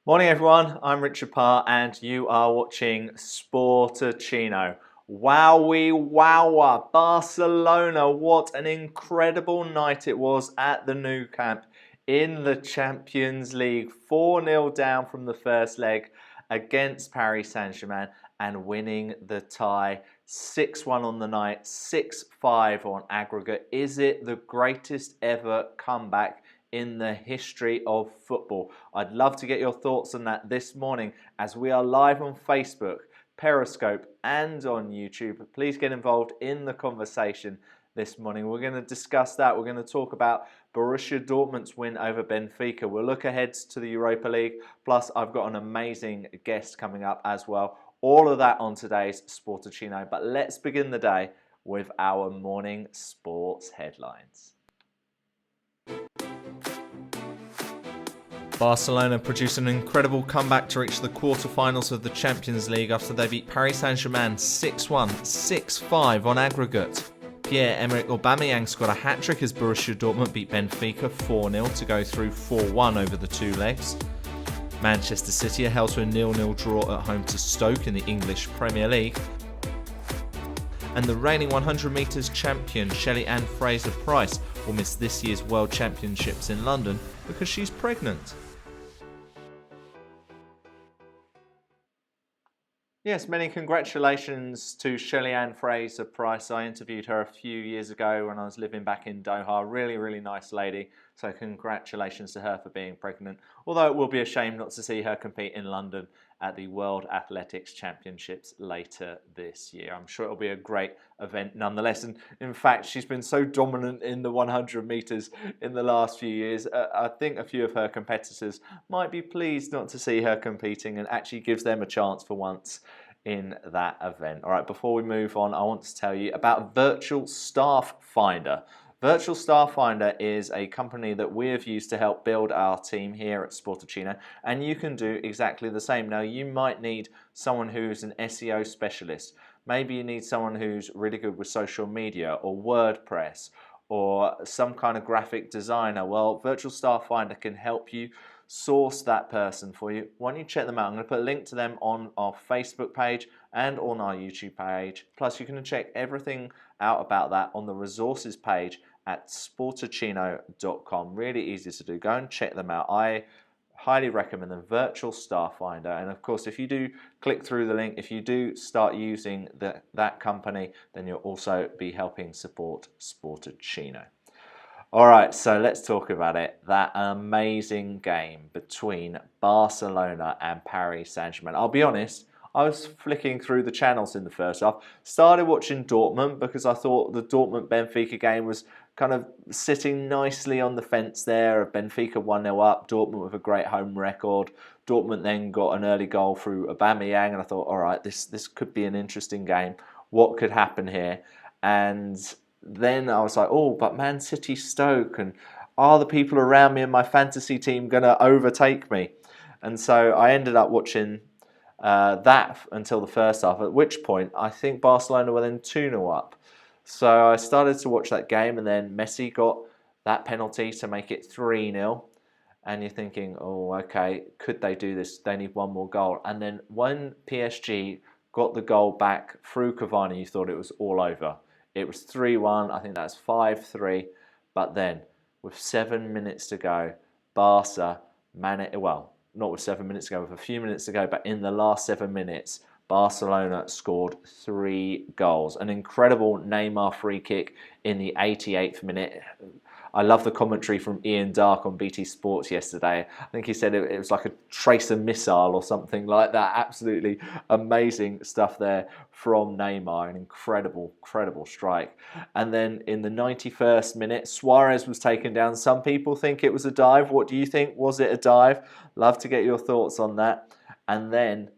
Morning everyone, I'm Richard Parr and you are watching Sportuccino. Wowie wower, Barcelona, what an incredible night it was at the Nou Camp in the Champions League. 4-0 down from the first leg against Paris Saint-Germain and winning the tie. 6-1 on the night, 6-5 on aggregate. Is it the greatest ever comeback in the history of football? I'd love to get your thoughts on that this morning as we are live on Facebook, Periscope and on YouTube. Please get involved in the conversation this morning. We're going to discuss that. We're going to talk about Borussia Dortmund's win over Benfica. We'll look ahead to the Europa League. Plus, I've got an amazing guest coming up as well. All of that on today's Sportuccino. But let's begin the day with our morning sports headlines. Barcelona produced an incredible comeback to reach the quarter-finals of the Champions League after they beat Paris Saint-Germain 6-1, 6-5 on aggregate. Pierre-Emerick Aubameyang scored a hat-trick as Borussia Dortmund beat Benfica 4-0 to go through 4-1 over the two legs. Manchester City are held to a 0-0 draw at home to Stoke in the English Premier League. And the reigning 100 metres champion Shelly-Ann Fraser-Pryce will miss this year's World Championships in London because she's pregnant. Yes, many congratulations to Shelly-Ann Fraser-Pryce. I interviewed her a few years ago when I was living back in Doha. Really nice lady. So congratulations to her for being pregnant. Although it will be a shame not to see her compete in London at the World Athletics Championships later this year. I'm sure it'll be a great event nonetheless. And in fact, she's been so dominant in the 100 metres in the last few years. I think a few of her competitors might be pleased not to see her competing and actually gives them a chance for once in that event. All right, before we move on, I want to tell you about Virtual Staff Finder. Virtual Staff Finder is a company that we have used to help build our team here at Sportuccino, and you can do exactly the same. Now, you might need someone who's an SEO specialist. Maybe you need someone who's really good with social media or WordPress or some kind of graphic designer. Well, Virtual Staff Finder can help you source that person for you. Why don't you check them out? I'm going to put a link to them on our Facebook page and on our YouTube page. Plus, you can check everything out about that on the resources page at sportuccino.com. Really easy to do. Go and check them out. I highly recommend the Virtual Staff Finder. And of course, if you do click through the link, if you do start using that company, then you'll also be helping support Sportuccino. All right, so let's talk about it. That amazing game between Barcelona and Paris Saint-Germain. I'll be honest, I was flicking through the channels in the first half. Started watching Dortmund because I thought the Dortmund-Benfica game was kind of sitting nicely on the fence there. Benfica 1-0 up, Dortmund with a great home record. Dortmund then got an early goal through Aubameyang, and I thought, all right, this could be an interesting game. What could happen here? And then I was like, oh, but Man City, Stoke, and are the people around me in my fantasy team going to overtake me? And so I ended up watching that until the first half, at which point I think Barcelona were then 2-0 up. So I started to watch that game, and then Messi got that penalty to make it 3-0. And you're thinking, oh, okay, could they do this? They need one more goal. And then when PSG got the goal back through Cavani, you thought it was all over. It was 3-1, I think that's 5-3. But then, with 7 minutes to go, Barca not with 7 minutes to go, with a few minutes to go, but in the last 7 minutes, Barcelona scored 3 goals. An incredible Neymar free kick in the 88th minute. I love the commentary from Ian Dark on BT Sports yesterday. I think he said it was like a tracer missile or something like that. Absolutely amazing stuff there from Neymar. An incredible strike. And then in the 91st minute, Suarez was taken down. Some people think it was a dive. What do you think? Was it a dive? Love to get your thoughts on that. And then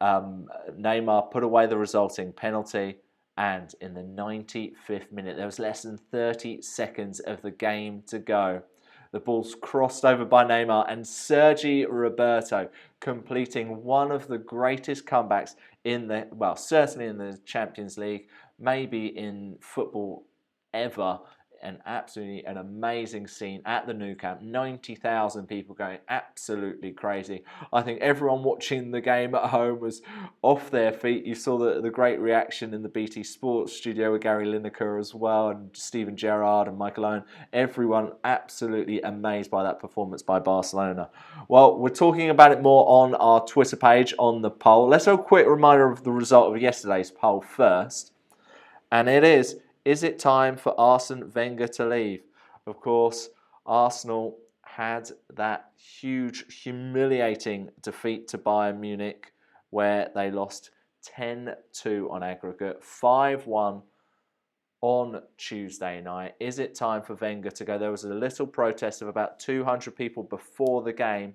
Neymar put away the resulting penalty. And in the 95th minute, there was less than 30 seconds of the game to go. The ball's crossed over by Neymar, and Sergi Roberto completing one of the greatest comebacks certainly in the Champions League, maybe in football ever. absolutely an amazing scene at the Nou Camp. 90,000 people going absolutely crazy. I think everyone watching the game at home was off their feet. You saw the great reaction in the BT Sports studio with Gary Lineker as well, and Steven Gerrard and Michael Owen. Everyone absolutely amazed by that performance by Barcelona. Well, we're talking about it more on our Twitter page on the poll. Let's have a quick reminder of the result of yesterday's poll first. And it is it time for Arsene Wenger to leave? Of course, Arsenal had that huge, humiliating defeat to Bayern Munich where they lost 10-2 on aggregate, 5-1 on Tuesday night. Is it time for Wenger to go? There was a little protest of about 200 people before the game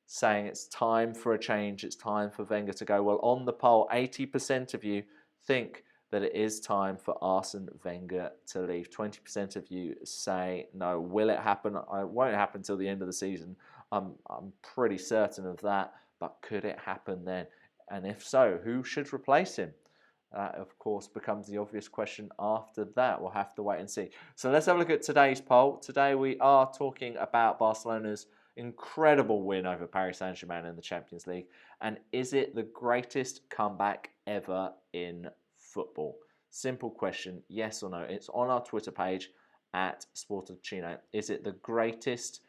saying it's time for a change, it's time for Wenger to go. Well, on the poll, 80% of you think that it is time for Arsene Wenger to leave. 20% of you say no. Will it happen? It won't happen until the end of the season. I'm pretty certain of that. But could it happen then? And if so, who should replace him? That, of course, becomes the obvious question after that. We'll have to wait and see. So let's have a look at today's poll. Today we are talking about Barcelona's incredible win over Paris Saint-Germain in the Champions League. And is it the greatest comeback ever in football? Simple question, yes or no. It's on our Twitter page at Sportuccino. Is it the greatest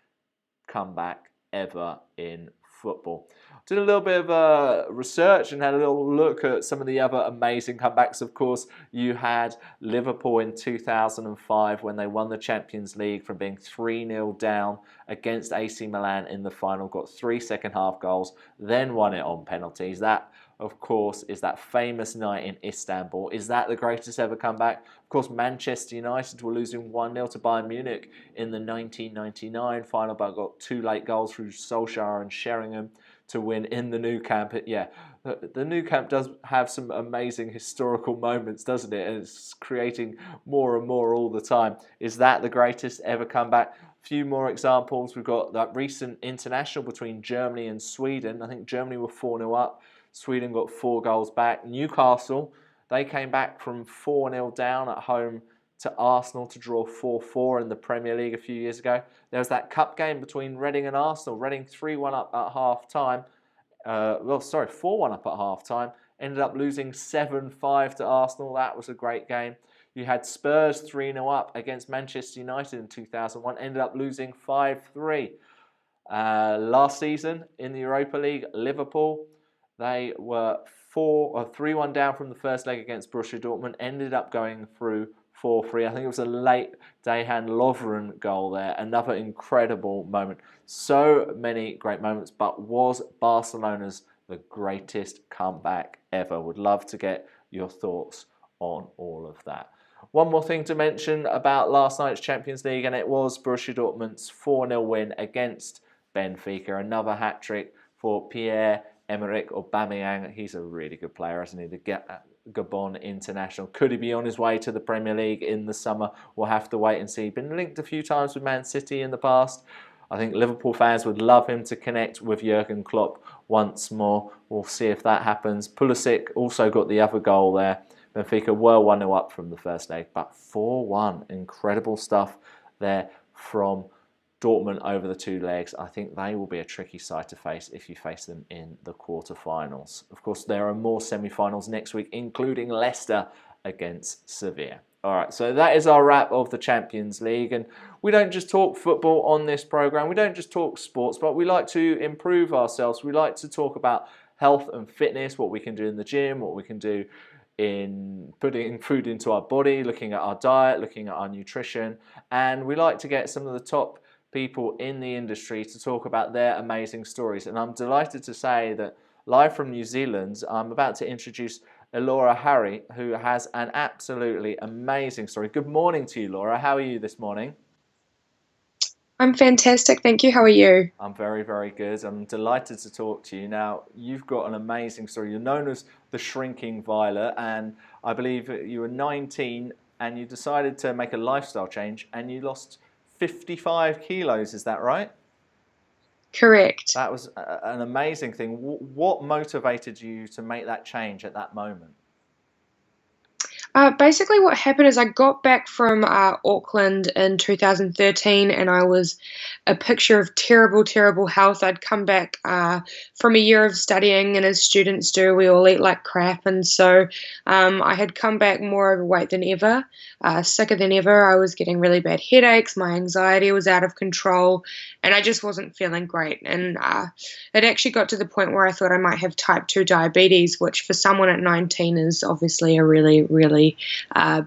comeback ever in football? Did a little bit of research and had a little look at some of the other amazing comebacks. Of course, you had Liverpool in 2005 when they won the Champions League from being 3-0 down against AC Milan in the final, got 3 second-half goals, then won it on penalties. That, of course, is that famous night in Istanbul. Is that the greatest ever comeback? Of course, Manchester United were losing 1-0 to Bayern Munich in the 1999 final, but got 2 late goals through Solskjaer and Sheringham to win in the Nou Camp. Yeah, the Nou Camp does have some amazing historical moments, doesn't it? And it's creating more and more all the time. Is that the greatest ever comeback? A few more examples. We've got that recent international between Germany and Sweden. I think Germany were 4-0 up. Sweden got 4 goals back. Newcastle, they came back from 4-0 down at home to Arsenal to draw 4-4 in the Premier League a few years ago. There was that cup game between Reading and Arsenal. Reading 3-1 up at half-time. 4-1 up at half-time. Ended up losing 7-5 to Arsenal. That was a great game. You had Spurs 3-0 up against Manchester United in 2001. Ended up losing 5-3. Last season in the Europa League, Liverpool, they were 3-1 down from the first leg against Borussia Dortmund. Ended up going through 4-3. I think it was a late Dejan Lovren goal there. Another incredible moment. So many great moments. But was Barcelona's the greatest comeback ever? Would love to get your thoughts on all of that. One more thing to mention about last night's Champions League, and it was Borussia Dortmund's 4-0 win against Benfica. Another hat-trick for Pierre-Emerick Aubameyang. He's a really good player, hasn't he? The Gabon international. Could he be on his way to the Premier League in the summer? We'll have to wait and see. Been linked a few times with Man City in the past. I think Liverpool fans would love him to connect with Jurgen Klopp once more. We'll see if that happens. Pulisic also got the other goal there. Benfica were 1-0 up from the first leg, but 4-1. Incredible stuff there from Dortmund over the 2 legs. I think they will be a tricky side to face if you face them in the quarterfinals. Of course, there are more semi-finals next week, including Leicester against Sevilla. All right, so that is our wrap of the Champions League. And we don't just talk football on this programme. We don't just talk sports, but we like to improve ourselves. We like to talk about health and fitness, what we can do in the gym, what we can do in putting food into our body, looking at our diet, looking at our nutrition. And we like to get some of the top people in the industry to talk about their amazing stories. And I'm delighted to say that live from New Zealand, I'm about to introduce Elora Harre, who has an absolutely amazing story. Good morning to you, Laura. How are you this morning? I'm fantastic, thank you. How are you? I'm very, very good. I'm delighted to talk to you. Now, you've got an amazing story. You're known as the Shrinking Violet, and I believe you were 19 and you decided to make a lifestyle change and you lost 55 kilos, is that right? Correct. That was an amazing thing. What motivated you to make that change at that moment? Basically, what happened is I got back from Auckland in 2013, and I was a picture of terrible, terrible health. I'd come back from a year of studying, and as students do, we all eat like crap. And so I had come back more overweight than ever, sicker than ever. I was getting really bad headaches. My anxiety was out of control, and I just wasn't feeling great. And it actually got to the point where I thought I might have type 2 diabetes, which for someone at 19 is obviously a really, really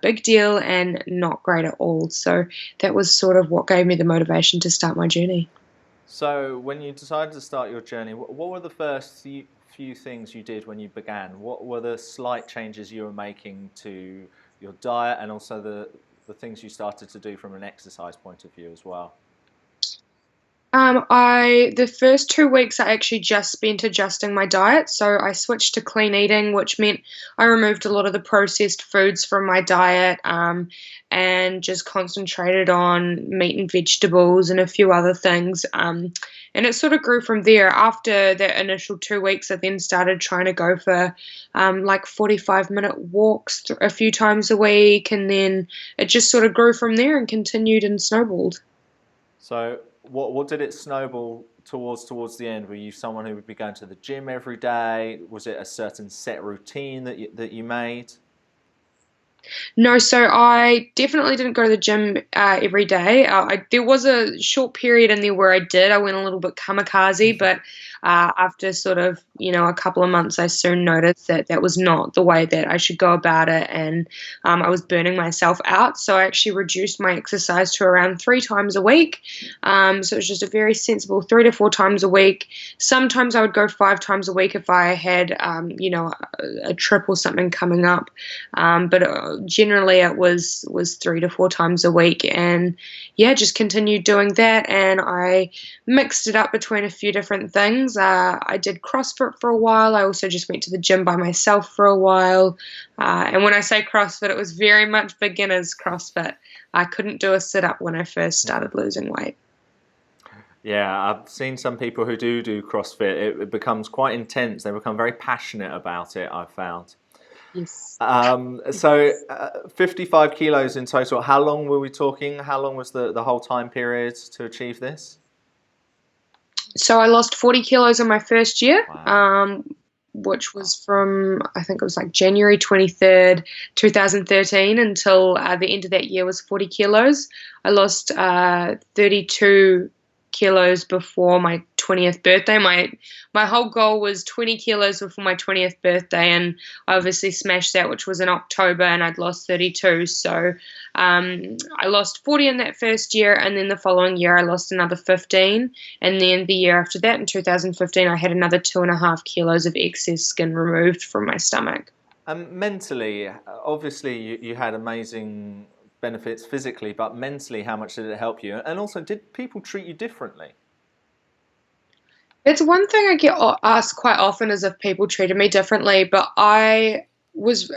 big deal and not great at all. So that was sort of what gave me the motivation to start my journey. So when you decided to start your journey, what were the first few things you did when you began? What were the slight changes you were making to your diet, and also the things you started to do from an exercise point of view as well? The first 2 weeks I actually just spent adjusting my diet. So I switched to clean eating, which meant I removed a lot of the processed foods from my diet, and just concentrated on meat and vegetables and a few other things. And it sort of grew from there. After that initial 2 weeks, I then started trying to go for like 45-minute walks a few times a week. And then it just sort of grew from there and continued and snowballed. So what did it snowball towards the end? Were you someone who would be going to the gym every day? Was it a certain set routine that you made? No, so I definitely didn't go to the gym every day. There was a short period in there where I did. I went a little bit kamikaze, but after sort of, a couple of months, I soon noticed that that was not the way that I should go about it, and I was burning myself out. So I actually reduced my exercise to around 3 times a week. So it was just a very sensible 3 to 4 times a week. Sometimes I would go 5 times a week if I had, a trip or something coming up. But generally it was 3 to 4 times a week, and yeah, just continued doing that. And I mixed it up between a few different things. I did CrossFit for a while. I also just went to the gym by myself for a while. And when I say CrossFit, it was very much beginner's CrossFit. I couldn't do a sit-up when I first started losing weight. Yeah, I've seen some people who do CrossFit. It becomes quite intense. They become very passionate about it, I've found. Yes. So 55 kilos in total. How long were we talking? How long was the whole time period to achieve this? So I lost 40 kilos in my first year, Wow. which was from, I think it was like January 23rd, 2013 until the end of that year was 40 kilos. I lost 32 kilos before my 20th birthday. My whole goal was 20 kilos before my 20th birthday, and I obviously smashed that, which was in October, and I'd lost 32. So I lost 40 in that first year, and then the following year I lost another 15, and then the year after that, in 2015, I had another 2.5 kilos of excess skin removed from my stomach. Mentally, obviously you had amazing benefits physically, but mentally, how much did it help you? And also, did people treat you differently? It's one thing I get asked quite often is if people treated me differently, but I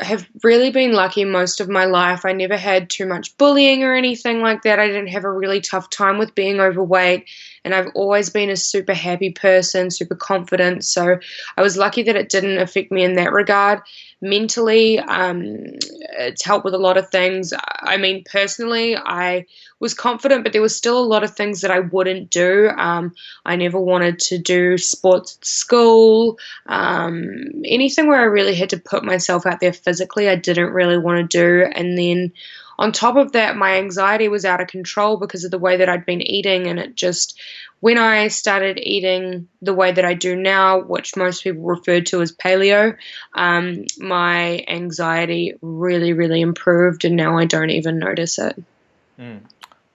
have really been lucky most of my life. I never had too much bullying or anything like that. I didn't have a really tough time with being overweight, and I've always been a super happy person, super confident. So I was lucky that it didn't affect me in that regard. Mentally, it's helped with a lot of things. I mean, personally, I was confident, but there was still a lot of things that I wouldn't do. I never wanted to do sports at school. Anything where I really had to put myself out there physically, I didn't really want to do. And then on top of that, my anxiety was out of control because of the way that I'd been eating. And it just, when I started eating the way that I do now, which most people refer to as paleo, my anxiety really, really improved. And now I don't even notice it. Mm.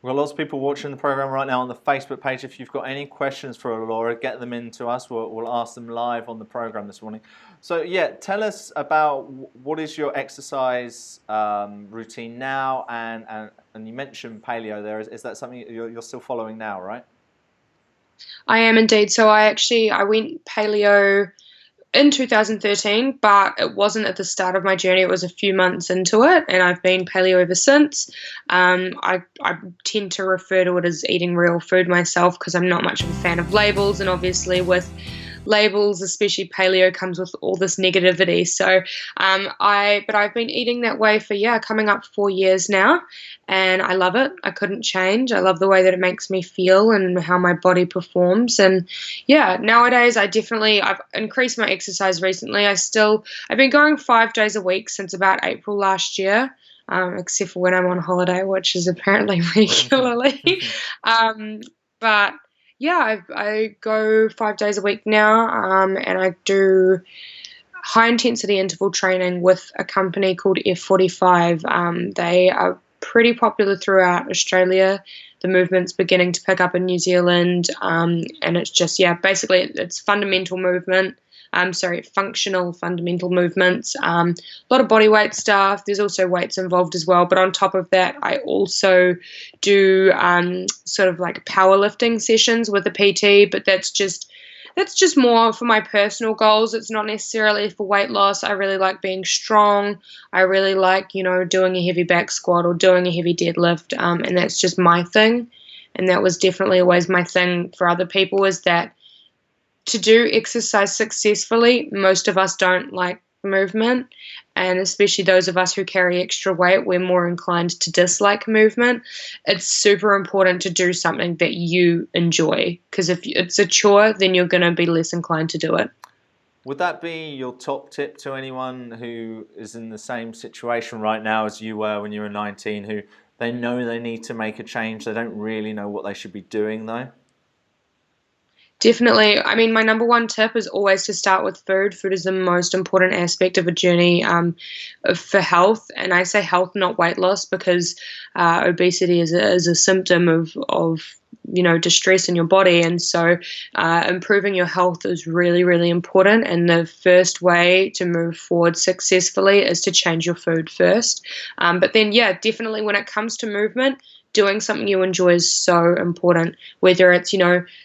We've got lots of people watching the program right now on the Facebook page. If you've got any questions for Elora, get them in to us. We'll ask them live on the program this morning. So yeah, tell us about what is your exercise routine now, and you mentioned paleo there. Is that something you're still following now, right? I am indeed. So I went paleo in 2013, but it wasn't at the start of my journey. It was a few months into it, and I've been paleo ever since. I tend to refer to it as eating real food myself because I'm not much of a fan of labels, and obviously with labels, especially paleo, comes with all this negativity. So I've been eating that way for, coming up 4 years now, and I love it. I couldn't change. I love the way that it makes me feel and how my body performs. And yeah, nowadays I've increased my exercise recently. I've been going 5 days a week since about April last year. Except for when I'm on holiday, which is apparently regularly. But yeah, I go 5 days a week now, and I do high intensity interval training with a company called F45. They are pretty popular throughout Australia. The movement's beginning to pick up in New Zealand, and it's just, basically it's fundamental movement. Functional fundamental movements, a lot of body weight stuff. There's also weights involved as well. But on top of that, I also do sort of like powerlifting sessions with a PT, but that's just more for my personal goals. It's not necessarily for weight loss. I really like being strong. I really like, doing a heavy back squat or doing a heavy deadlift, and that's just my thing. And that was definitely always my thing for other people, is that to do exercise successfully, most of us don't like movement, and especially those of us who carry extra weight, we're more inclined to dislike movement. It's super important to do something that you enjoy, because if it's a chore, then you're going to be less inclined to do it. Would that be your top tip to anyone who is in the same situation right now as you were when you were 19, who they know they need to make a change, they don't really know what they should be doing though? Definitely. I mean, my number one tip is always to start with food. Food is the most important aspect of a journey for health. And I say health, not weight loss, because obesity is a symptom of distress in your body. And so improving your health is really, really important. And the first way to move forward successfully is to change your food first. But then, definitely when it comes to movement, doing something you enjoy is so important. Whether it's,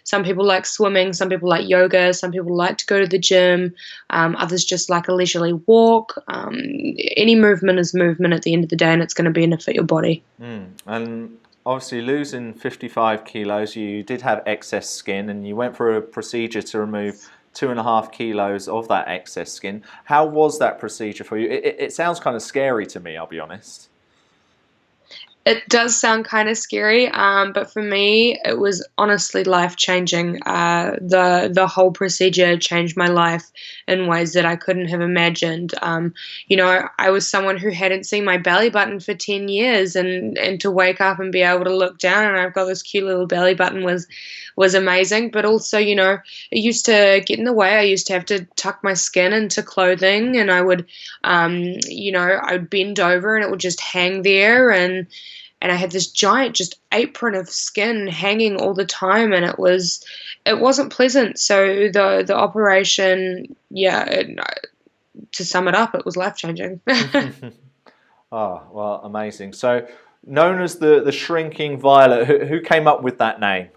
some people like swimming, some people like yoga, some people like to go to the gym, others just like a leisurely walk. Any movement is movement at the end of the day, and it's going to benefit your body. And obviously losing 55 kilos, you did have excess skin, and you went for a procedure to remove 2.5 kilos of that excess skin. How was that procedure for you? It sounds kind of scary to me, I'll be honest. It does sound kind of scary, but for me, it was honestly life-changing. The whole procedure changed my life in ways that I couldn't have imagined. I was someone who hadn't seen my belly button for 10 years, and to wake up and be able to look down and I've got this cute little belly button was amazing. But also, it used to get in the way. I used to have to tuck my skin into clothing, and I would, I'd bend over and it would just hang there, and I had this giant just apron of skin hanging all the time, and it wasn't pleasant. So the operation, to sum it up, it was life-changing. Oh, well, amazing. So known as the shrinking violet, who came up with that name?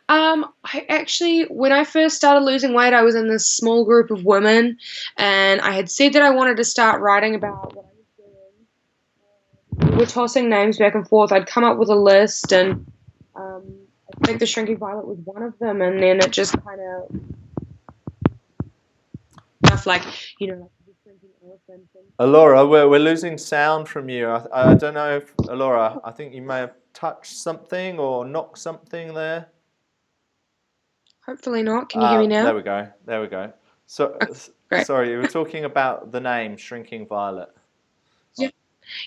I actually, when I first started losing weight, I was in this small group of women, and I had said that I wanted to start writing about what I was doing. We were tossing names back and forth. I'd come up with a list, and I think the shrinking violet was one of them, and then it just kind of stuff like, like the shrinking elephant. Elora, we're losing sound from you. I don't know if, Elora, I think you may have touched something or knocked something there. Hopefully not. Can you hear me now? There we go. So, great. Sorry, you were talking about the name Shrinking Violet.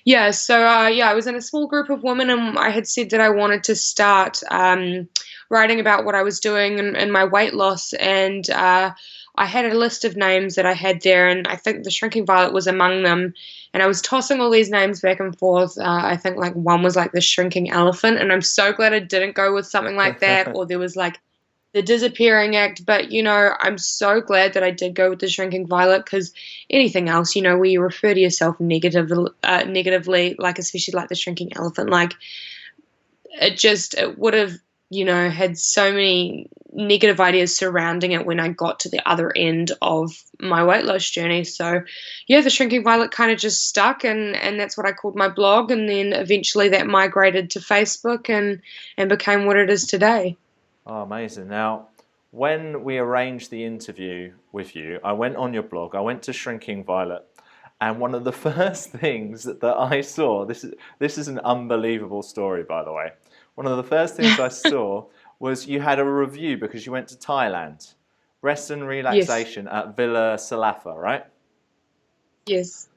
Yeah. So I was in a small group of women, and I had said that I wanted to start writing about what I was doing and my weight loss, and I had a list of names that I had there, and I think the Shrinking Violet was among them. And I was tossing all these names back and forth. I think like one was like the Shrinking Elephant, and I'm so glad I didn't go with something like that. Or there was like the Disappearing Act, but I'm so glad that I did go with the Shrinking Violet, because anything else, where you refer to yourself negatively, like especially like the Shrinking Elephant, like it would have, had so many negative ideas surrounding it when I got to the other end of my weight loss journey. So the Shrinking Violet kind of just stuck, and that's what I called my blog, and then eventually that migrated to Facebook and became what it is today. Oh, amazing. Now, when we arranged the interview with you, I went on your blog, I went to Shrinking Violet, and one of the first things that I saw, this is an unbelievable story, by the way. One of the first things I saw was you had a review because you went to Thailand. Rest and Yes. relaxation at Villa Salafa, right? Yes.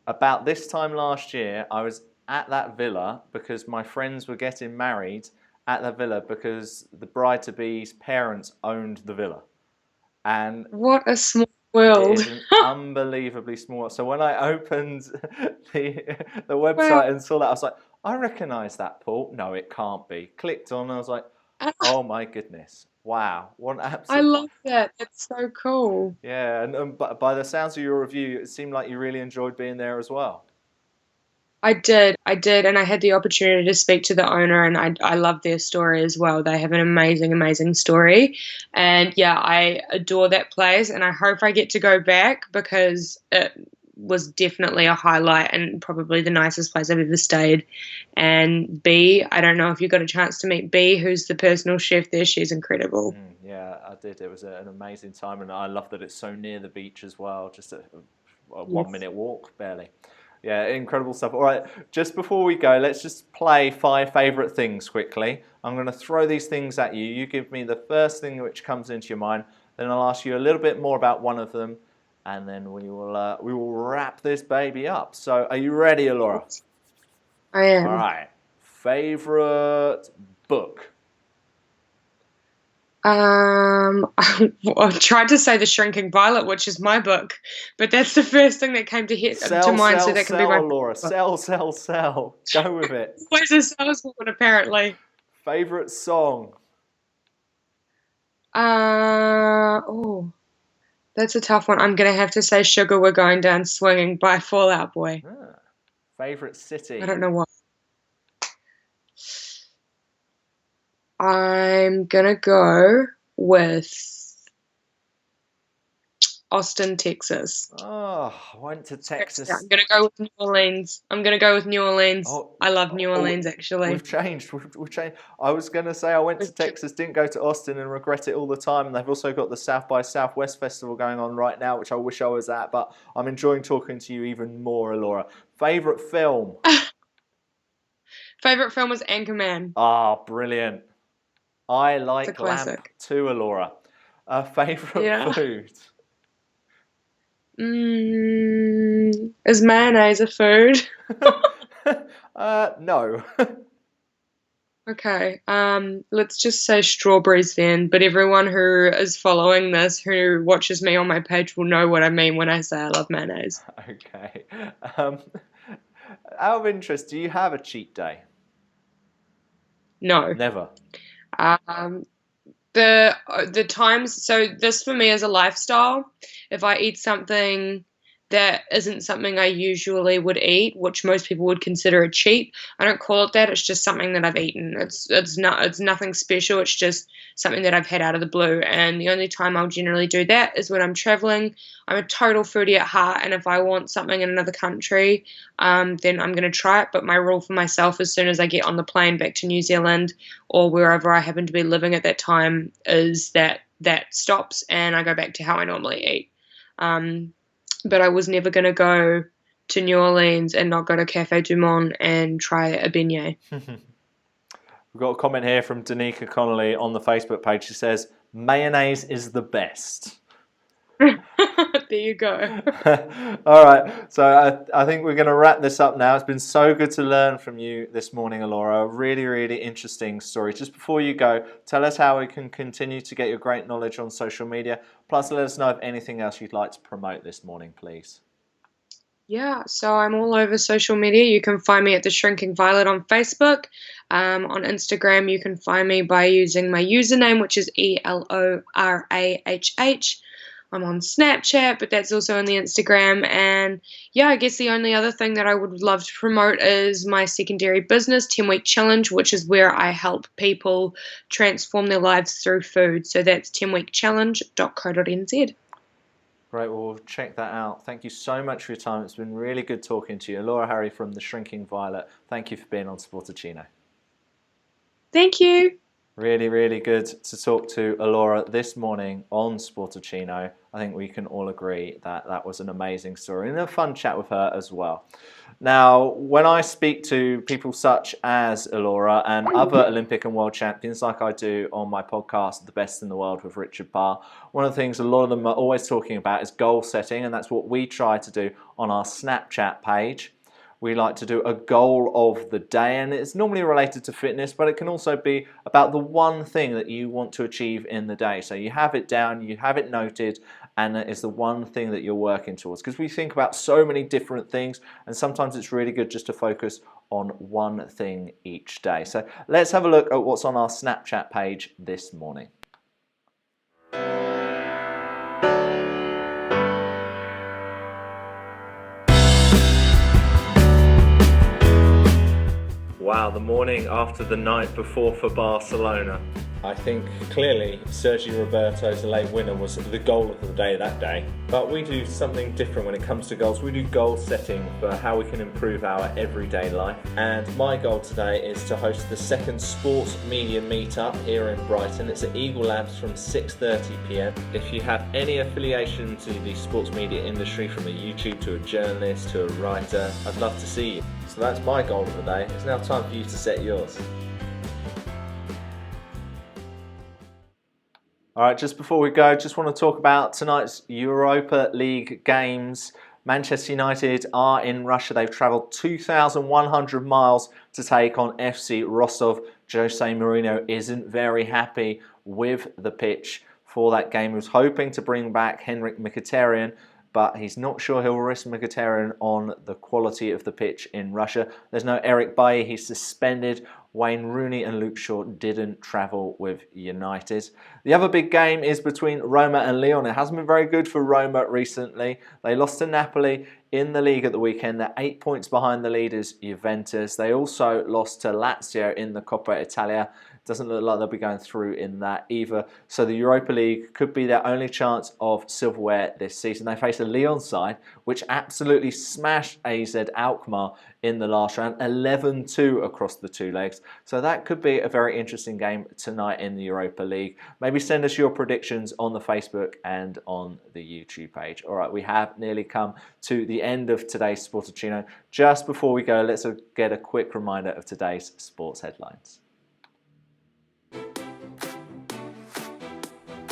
About this time last year, I was at that villa because my friends were getting married at the villa because the bride-to-be's parents owned the villa. And What a small it world. is an unbelievably small. So when I opened the Wow. website and saw that, I was like, I recognise that, Paul. No, it can't be. Clicked on, and I was like, oh my goodness, wow, what an I absolute. love that. That's so cool. Yeah, and but by the sounds of your review, it seemed like you really enjoyed being there as well. I did, and I had the opportunity to speak to the owner, and I love their story as well. They have an amazing, amazing story, and yeah, I adore that place, and I hope I get to go back because it was definitely a highlight and probably the nicest place I've ever stayed. And B, I don't know if you got a chance to meet B, who's the personal chef there. She's incredible. Yeah, I did. It was an amazing time, and I love that it's so near the beach as well. Just a Yes. 1 minute walk, barely. Yeah, incredible stuff. All right, just before we go, let's just play 5 favourite things quickly. I'm going to throw these things at you. You give me the first thing which comes into your mind. Then I'll ask you a little bit more about one of them, and then we will wrap this baby up. So, are you ready, Elora? I All am. right. Favourite book? I tried to say The Shrinking Violet, which is my book, but that's the first thing that came to Sell, mind, so sell, that can be sell, my Elora. book. Sell, sell, sell. Go with it. Where's a saleswoman, apparently? Favorite song? Oh, that's a tough one. I'm gonna have to say Sugar We're Going Down Swinging by Fall Out Boy. Ah. Favorite I city? don't know why. I'm gonna go with Austin, Texas. Oh, I went to Yeah, Texas. I'm gonna go with New Orleans. I'm gonna go with New Orleans. Oh, I love New oh, Orleans, actually. we've changed. We've changed. I was going to say I went to Texas, didn't go to Austin, and regret it all the time. And they've also got the South by Southwest Festival going on right now, which I wish I was at. But I'm enjoying talking to you even more, Elora. Favorite film? Favorite film was Anchorman. Ah, brilliant. I It's a like lamp classic. too, Elora. Favorite Yeah. food? Is mayonnaise a food? No. Okay. Let's just say strawberries then. But everyone who is following this, who watches me on my page, will know what I mean when I say I love mayonnaise. Okay. Um, Out of interest, do you have a cheat day? No. Never. Um, the times, so this for me is a lifestyle. If I eat something that isn't something I usually would eat, which most people would consider a cheat, I don't call it that. It's just something that I've eaten. It's nothing special. It's just something that I've had out of the blue. And the only time I'll generally do that is when I'm traveling. I'm a total foodie at heart, and if I want something in another country, then I'm going to try it. But my rule for myself, as soon as I get on the plane back to New Zealand or wherever I happen to be living at that time, is that stops and I go back to how I normally eat. But I was never going to go to New Orleans and not go to Cafe Du Monde and try a beignet. We've got a comment here from Danica Connolly on the Facebook page. She says, mayonnaise is the best. There you go. All right, so I think we're going to wrap this up now. It's been so good to learn from you this morning, Elora. A really, really interesting story. Just before you go, tell us how we can continue to get your great knowledge on social media. Plus, let us know of anything else you'd like to promote this morning, please. Yeah, so I'm all over social media. You can find me at The Shrinking Violet on Facebook. On Instagram, you can find me by using my username, which is ELORAHH. I'm on Snapchat, but that's also on the Instagram. And yeah, I guess the only other thing that I would love to promote is my secondary business, 10-Week Challenge, which is where I help people transform their lives through food. So that's 10weekchallenge.co.nz. Great, well, we'll check that out. Thank you so much for your time. It's been really good talking to you. Elora Harre from The Shrinking Violet. Thank you for being on Sportuccino. Thank you. Really, really good to talk to Elora this morning on Sportuccino. I think we can all agree that that was an amazing story and a fun chat with her as well. Now, when I speak to people such as Elora and other Olympic and world champions, like I do on my podcast, The Best in the World with Richard Parr, one of the things a lot of them are always talking about is goal setting, and that's what we try to do on our Snapchat page. We like to do a goal of the day, and it's normally related to fitness, but it can also be about the one thing that you want to achieve in the day. So you have it down, you have it noted, and it's the one thing that you're working towards. Because we think about so many different things, and sometimes it's really good just to focus on one thing each day. So let's have a look at what's on our Snapchat page this morning. Wow, the morning after the night before for Barcelona. I think clearly Sergio Roberto's late winner was the goal of the day that day. But we do something different when it comes to goals. We do goal setting for how we can improve our everyday life. And my goal today is to host the second sports media meetup here in Brighton. It's at Eagle Labs from 6:30 p.m. If you have any affiliation to the sports media industry, from a YouTube to a journalist to a writer, I'd love to see you. So that's my goal of the day. It's now time for you to set yours. All right, just before we go, just want to talk about tonight's Europa League games. Manchester United are in Russia. They've travelled 2,100 miles to take on FC Rostov. Jose Mourinho isn't very happy with the pitch for that game. He was hoping to bring back Henrik Mkhitaryan, but he's not sure he'll risk Mkhitaryan on the quality of the pitch in Russia. There's no Eric Bailly, he's suspended. Wayne Rooney and Luke Shaw didn't travel with United. The other big game is between Roma and Lyon. It hasn't been very good for Roma recently. They lost to Napoli in the league at the weekend. They're 8 points behind the leaders, Juventus. They also lost to Lazio in the Coppa Italia. Doesn't look like they'll be going through in that either. So the Europa League could be their only chance of silverware this season. They face a Lyon side which absolutely smashed AZ Alkmaar in the last round, 11-2 across the two legs. So that could be a very interesting game tonight in the Europa League. Maybe send us your predictions on the Facebook and on the YouTube page. All right, we have nearly come to the end of today's Sportuccino. Just before we go, let's get a quick reminder of today's sports headlines.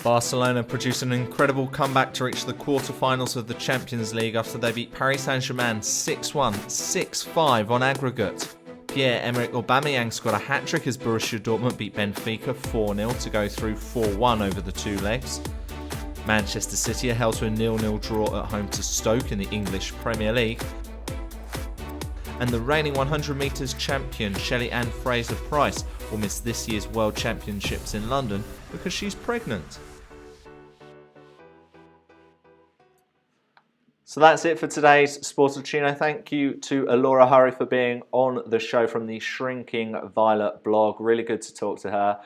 Barcelona produced an incredible comeback to reach the quarter-finals of the Champions League after they beat Paris Saint-Germain 6-1, 6-5 on aggregate. Pierre-Emerick Aubameyang scored a hat-trick as Borussia Dortmund beat Benfica 4-0 to go through 4-1 over the two legs. Manchester City are held to a 0-0 draw at home to Stoke in the English Premier League. And the reigning 100 metres champion Shelly-Ann Fraser-Pryce will miss this year's World Championships in London because she's pregnant. So that's it for today's Sportuccino. Thank you to Elora Harre for being on the show from the Shrinking Violet blog. Really good to talk to her.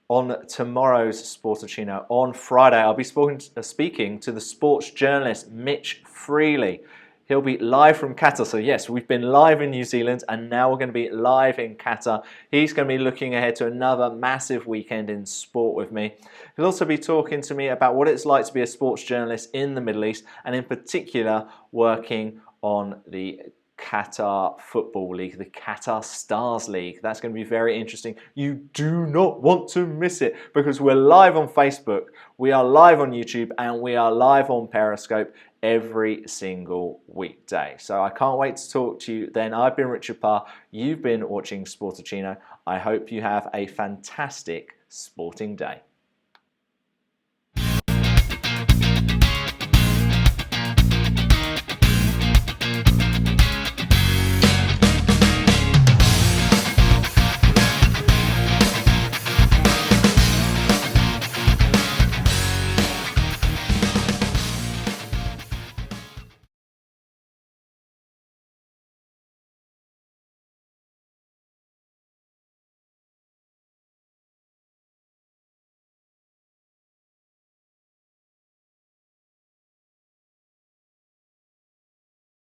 On tomorrow's Sportuccino, on Friday, I'll be speaking to the sports journalist Mitch Freely. He'll be live from Qatar. So yes, we've been live in New Zealand and now we're going to be live in Qatar. He's going to be looking ahead to another massive weekend in sport with me. He'll also be talking to me about what it's like to be a sports journalist in the Middle East, and in particular working on the Qatar Football League, the Qatar Stars League. That's going to be very interesting. You do not want to miss it because we're live on Facebook, we are live on YouTube, and we are live on Periscope every single weekday. So I can't wait to talk to you then. I've been Richard Parr. You've been watching Sportuccino. I hope you have a fantastic sporting day.